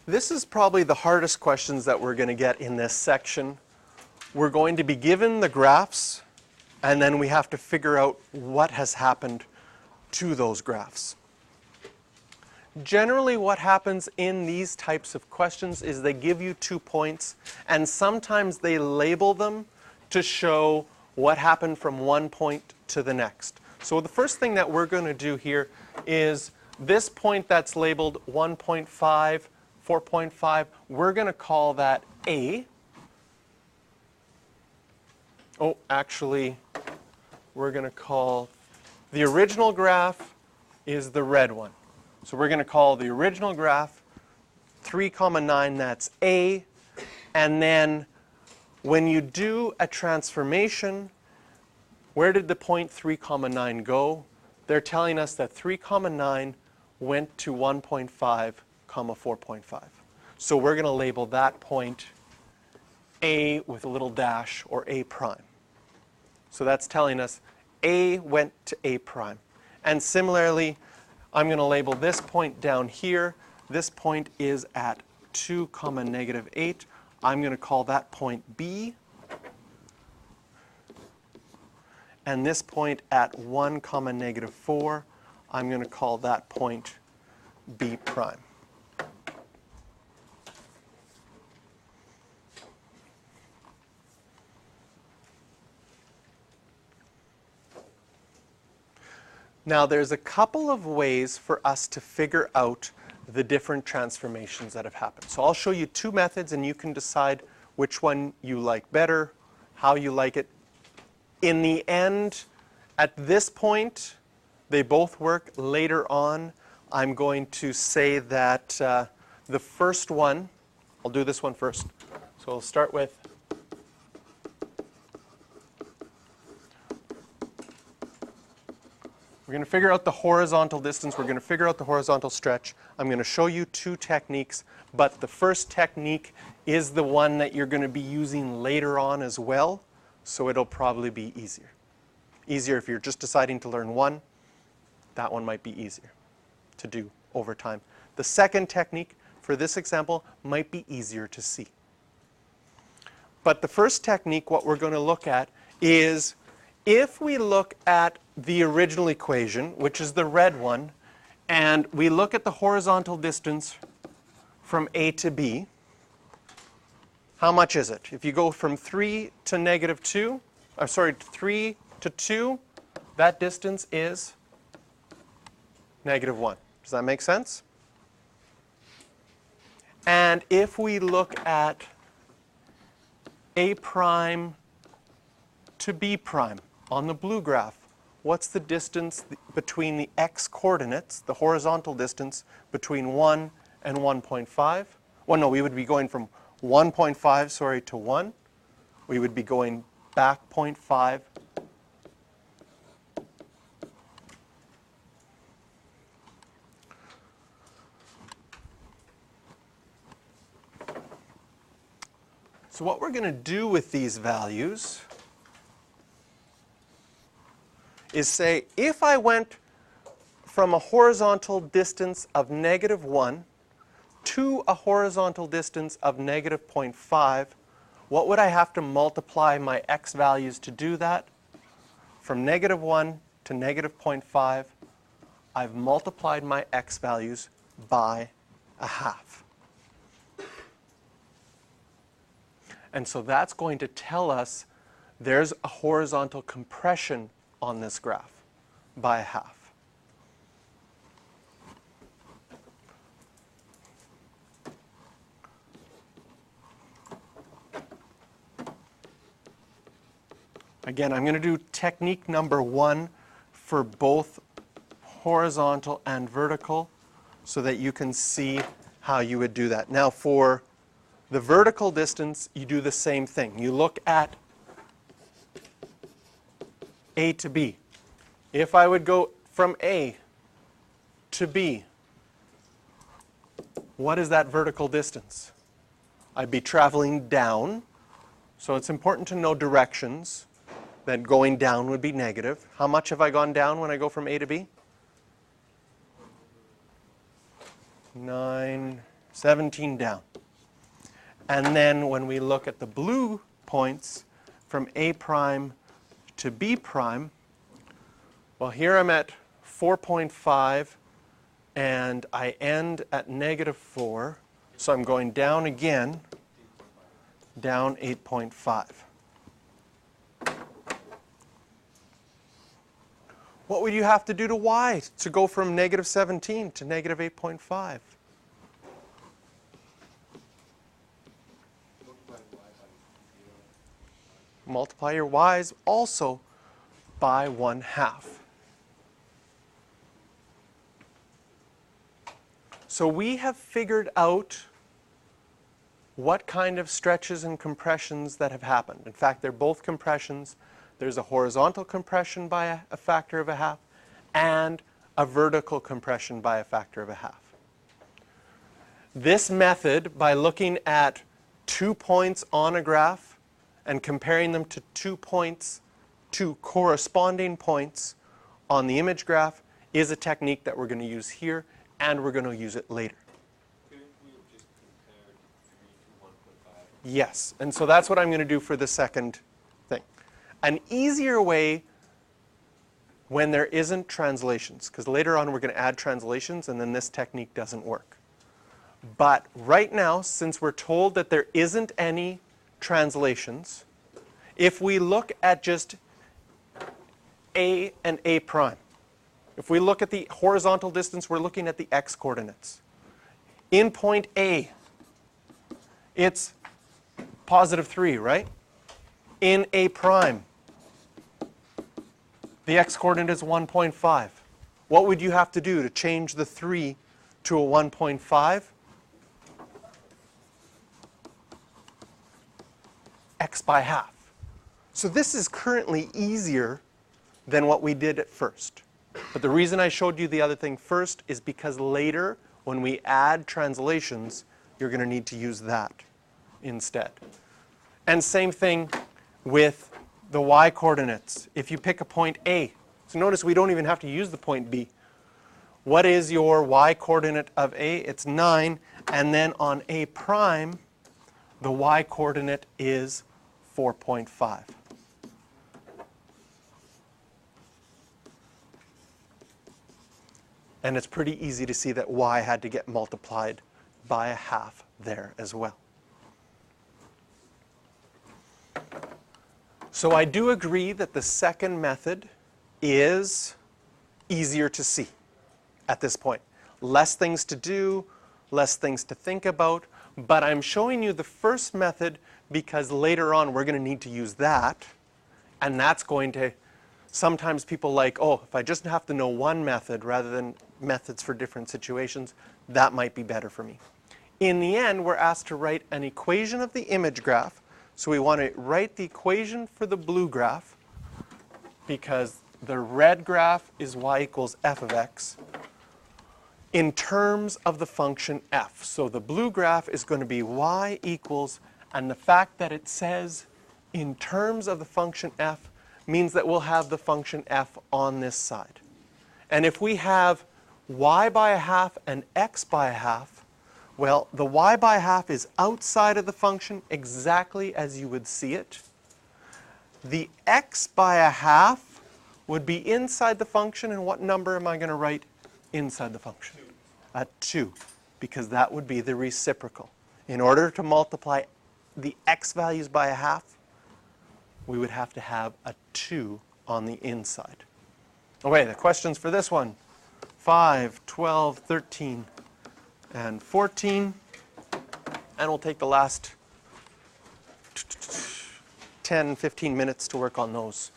This is probably the hardest questions that we're going to get in this section. We're going to be given the graphs, and then we have to figure out what has happened to those graphs. Generally, what happens in these types of questions is they give you 2 points, and sometimes they label them to show what happened from one point to the next. So the first thing that we're going to do here is this point that's labeled 1.5, 4.5, we're going to call that A. Oh, actually, we're going to call the original graph is the red one. So we're going to call the original graph 3, 9, that's A. And then when you do a transformation, where did the point 3, 9 go? They're telling us that 3, 9 went to 1.5, 4.5. So we're going to label that point A with a little dash, or A prime. So that's telling us A went to A prime. And similarly, I'm going to label this point down here. This point is at 2, -8. I'm going to call that point B. And this point at 1, -4, I'm going to call that point B prime. Now, there's a couple of ways for us to figure out the different transformations that have happened. So I'll show you 2 methods, and you can decide which one you like better, how you like it. In the end, at this point, they both work. Later on, I'm going to say that the first one, I'll do this one first. So I'll start with we're going to figure out the horizontal distance. We're going to figure out the horizontal stretch. I'm going to show you 2 techniques, but the first technique is the one that you're going to be using later on as well, so it'll probably be easier. Easier if you're just deciding to learn one. That one might be easier to do over time. The second technique for this example might be easier to see. But the first technique, what we're going to look at is if we look at the original equation, which is the red one, and we look at the horizontal distance from A to B, how much is it? If you go from 3 to -2, 3 to 2, that distance is -1. Does that make sense? And if we look at A prime to B prime on the blue graph, what's the distance between the x coordinates, the horizontal distance between 1 and 1.5? Well, no, we would be going from 1.5, to 1. We would be going back 0.5. So what we're going to do with these values is say, if I went from a horizontal distance of -1 to a horizontal distance of -0.5, what would I have to multiply my x values to do that? From -1 to -0.5, I've multiplied my x values by 1/2. And so that's going to tell us there's a horizontal compression on this graph by 1/2. Again, I'm going to do technique number 1 for both horizontal and vertical so that you can see how you would do that. Now, for the vertical distance, you do the same thing. You look at A to B. If I would go from A to B, what is that vertical distance? I'd be traveling down, so it's important to know directions. That going down would be negative. How much have I gone down when I go from A to B? 9, 17 down. And then when we look at the blue points from A prime to B prime, well, here I'm at 4.5 and I end at -4. So I'm going down again, down 8.5. What would you have to do to y to go from -17 to -8.5? Multiply your y's also by 1/2. So we have figured out what kind of stretches and compressions that have happened. In fact, they're both compressions. There's a horizontal compression by a factor of 1/2 and a vertical compression by a factor of 1/2. This method, by looking at 2 points on a graph and comparing them to 2 points, 2 corresponding points on the image graph, is a technique that we're going to use here, and we're going to use it later. Couldn't we have just compared 3 to 1.5? Yes, and so that's what I'm going to do for the second thing. An easier way when there isn't translations, because later on we're going to add translations and then this technique doesn't work. But right now, since we're told that there isn't any translations, if we look at just A and A prime, if we look at the horizontal distance, we're looking at the x coordinates. In point A, it's +3, right? In A prime, the x coordinate is 1.5. What would you have to do to change the 3 to a 1.5? X by 1/2. So this is currently easier than what we did at first. But the reason I showed you the other thing first is because later, when we add translations, you're going to need to use that instead. And same thing with the y coordinates. If you pick a point A, so notice we don't even have to use the point B. What is your y coordinate of A? It's 9. And then on A prime, the y coordinate is 4.5. And it's pretty easy to see that y had to get multiplied by 1/2 there as well. So I do agree that the second method is easier to see at this point. Less things to do, less things to think about, but I'm showing you the first method because later on we're going to need to use that, and that's going to, sometimes people like, oh, if I just have to know one method rather than methods for different situations, that might be better for me. In the end, we're asked to write an equation of the image graph. So we want to write the equation for the blue graph because the red graph is y equals f of x in terms of the function f. So the blue graph is going to be y equals, and the fact that it says in terms of the function f means that we'll have the function f on this side. And if we have y by 1/2 and x by 1/2, well, the y by 1/2 is outside of the function exactly as you would see it. The x by 1/2 would be inside the function, and what number am I going to write inside the function? A 2, because that would be the reciprocal. In order to multiply the x values by 1/2, we would have to have a 2 on the inside. Okay, the questions for this one: 5, 12, 13, and 14. And we'll take the last 10, 15 minutes to work on those.